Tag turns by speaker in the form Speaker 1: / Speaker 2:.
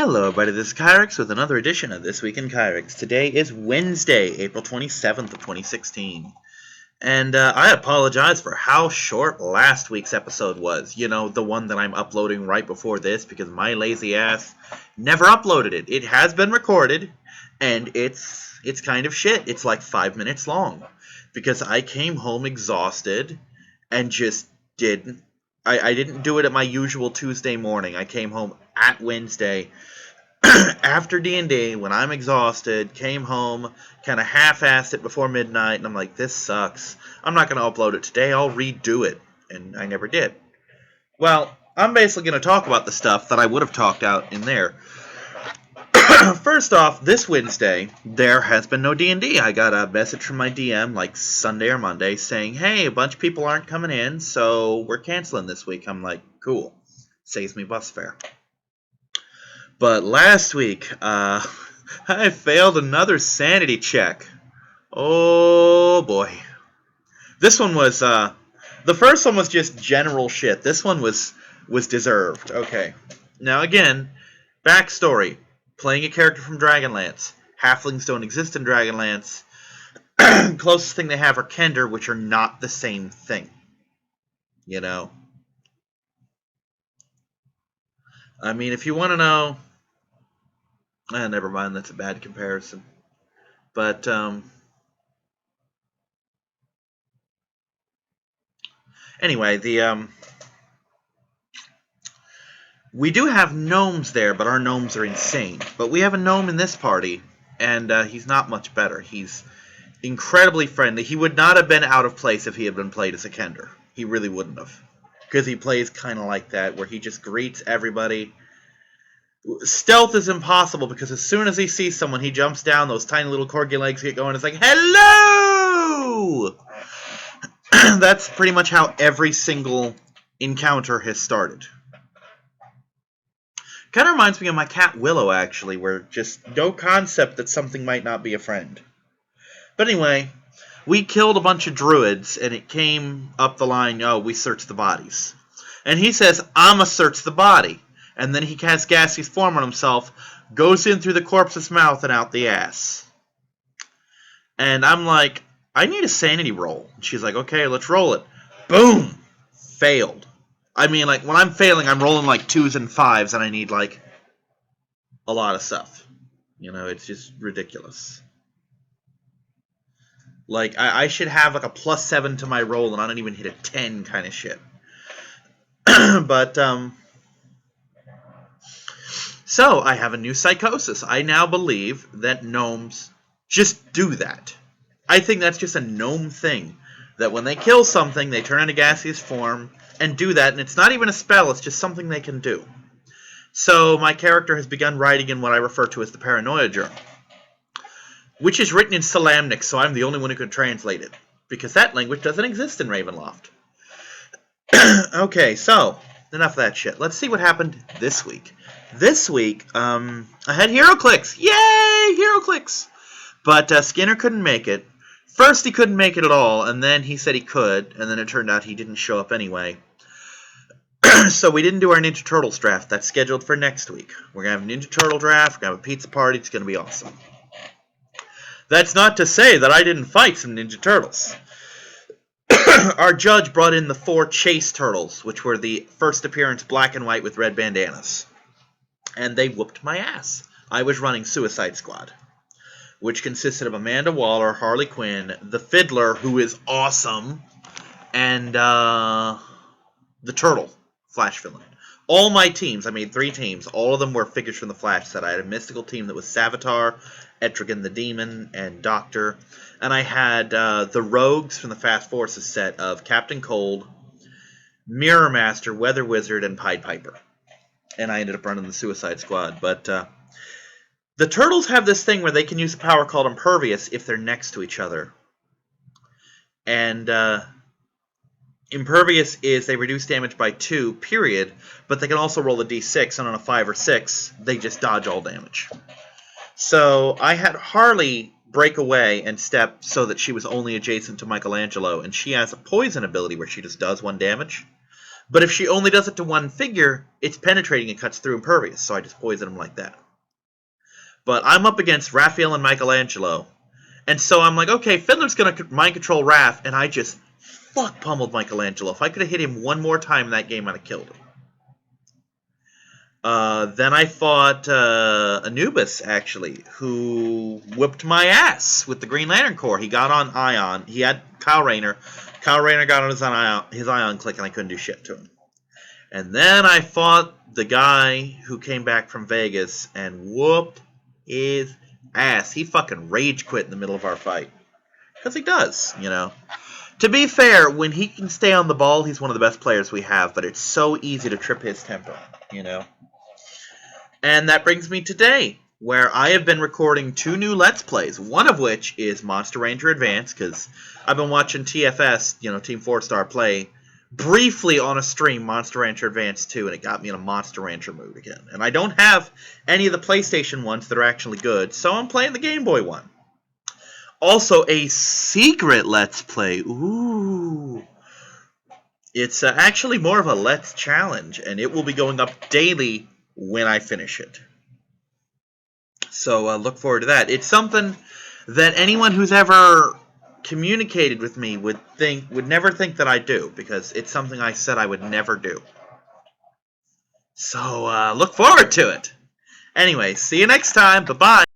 Speaker 1: Hello everybody, this is Kyrix with another edition of This Week in Kyrix. Today is Wednesday, April 27th of 2016. And I apologize for how short last week's episode was. You know, the one that I'm uploading right before this because my lazy ass never uploaded it. It has been recorded, and it's kind of shit. It's like 5 minutes long because I came home exhausted and just didn't. I didn't do it at my usual Tuesday morning. I came home at Wednesday after D&D when I'm exhausted, came home, kind of half-assed it before midnight, and I'm like, this sucks. I'm not going to upload it today. I'll redo it. And I never did. Well, I'm basically going to talk about the stuff that I would have talked out in there. First off, this Wednesday, there has been no D&D. I got a message from my DM, like Sunday or Monday, saying, hey, a bunch of people aren't coming in, so we're canceling this week. I'm like, cool. Saves me bus fare. But last week, I failed another sanity check. Oh, boy. This one was, the first one was just general shit. This one was deserved. Okay. Now, again, backstory. Playing a character from Dragonlance. Halflings don't exist in Dragonlance. Closest thing they have are Kender, which are not the same thing. You know? I mean, if you want to know... never mind, that's a bad comparison. But, anyway, we do have gnomes there, but our gnomes are insane. But we have a gnome in this party, and he's not much better. He's incredibly friendly. He would not have been out of place if he had been played as a Kender. He really wouldn't have. Because he plays kind of like that, where he just greets everybody. Stealth is impossible, because as soon as he sees someone, he jumps down, those tiny little corgi legs get going, it's like, hello! That's pretty much how every single encounter has started. Kind of reminds me of my cat Willow, actually, where just no concept that something might not be a friend. But anyway, we killed a bunch of druids, and it came up the line, oh, we searched the bodies. And he says, I'ma search the body. And then he casts gaseous form on himself, goes in through the corpse's mouth and out the ass. And I'm like, I need a sanity roll. And she's like, okay, let's roll it. Boom! Failed. I mean, like, when I'm failing, I'm rolling like 2s and 5s, and I need, like, a lot of stuff. You know, it's just ridiculous. Like, I should have, like, a +7 to my roll, and I don't even hit a 10 kind of shit. But, so, I have a new psychosis. I now believe that gnomes just do that. I think that's just a gnome thing. That when they kill something, they turn into gaseous form and do that, and it's not even a spell, it's just something they can do. So, my character has begun writing in what I refer to as the Paranoia Journal. Which is written in Salamnic, so I'm the only one who can translate it. Because that language doesn't exist in Ravenloft. Okay, so, enough of that shit. Let's see what happened this week. This week, I had HeroClix! Yay! HeroClix! But Skinner couldn't make it. First he couldn't make it at all, and then he said he could, and then it turned out he didn't show up anyway. So we didn't do our Ninja Turtles draft. That's scheduled for next week. We're going to have a Ninja Turtle draft, we're going to have a pizza party, it's going to be awesome. That's not to say that I didn't fight some Ninja Turtles. Our judge brought in the 4 Chase Turtles, which were the first appearance black and white with red bandanas. And they whooped my ass. I was running Suicide Squad, which consisted of Amanda Waller, Harley Quinn, the Fiddler, who is awesome, and the Turtle, Flash villain. All my teams, I made 3 teams, all of them were figures from the Flash set. I had a mystical team that was Savitar, Etrigan the Demon, and Doctor. And I had the Rogues from the Fast Forces set of Captain Cold, Mirror Master, Weather Wizard, and Pied Piper. And I ended up running the Suicide Squad. But the Turtles have this thing where they can use a power called Impervious if they're next to each other. And Impervious is they reduce damage by 2, period, but they can also roll a d6, and on a 5 or 6, they just dodge all damage. So I had Harley break away and step so that she was only adjacent to Michelangelo, and she has a poison ability where she just does 1 damage. But if she only does it to one figure, it's penetrating and cuts through impervious, so I just poison him like that. But I'm up against Raphael and Michelangelo, and so I'm like, okay, Fiddler's going to mind control Raph, and I just fuck pummeled Michelangelo. If I could have hit him one more time in that game, I'd have killed him. Then I fought Anubis, actually, who whipped my ass with the Green Lantern Corps. He got on Ion. He had Kyle Rayner. Kyle Rayner got on his Ion click, and I couldn't do shit to him. And then I fought the guy who came back from Vegas and whooped his ass. He fucking rage quit in the middle of our fight. Because he does, you know. To be fair, when he can stay on the ball, he's one of the best players we have, but it's so easy to trip his temper, you know. And that brings me today, where I have been recording 2 new Let's Plays, one of which is Monster Ranger Advance, because I've been watching TFS, you know, Team 4-Star play, briefly on a stream, Monster Rancher Advance 2, and it got me in a Monster Rancher mood again. And I don't have any of the PlayStation ones that are actually good, so I'm playing the Game Boy one. Also, a secret Let's Play. Ooh. It's actually more of a Let's Challenge, and it will be going up daily when I finish it. So look forward to that. It's something that anyone who's ever communicated with me would never think that I do, because it's something I said I would never do. So look forward to it. Anyway, see you next time. Bye-bye.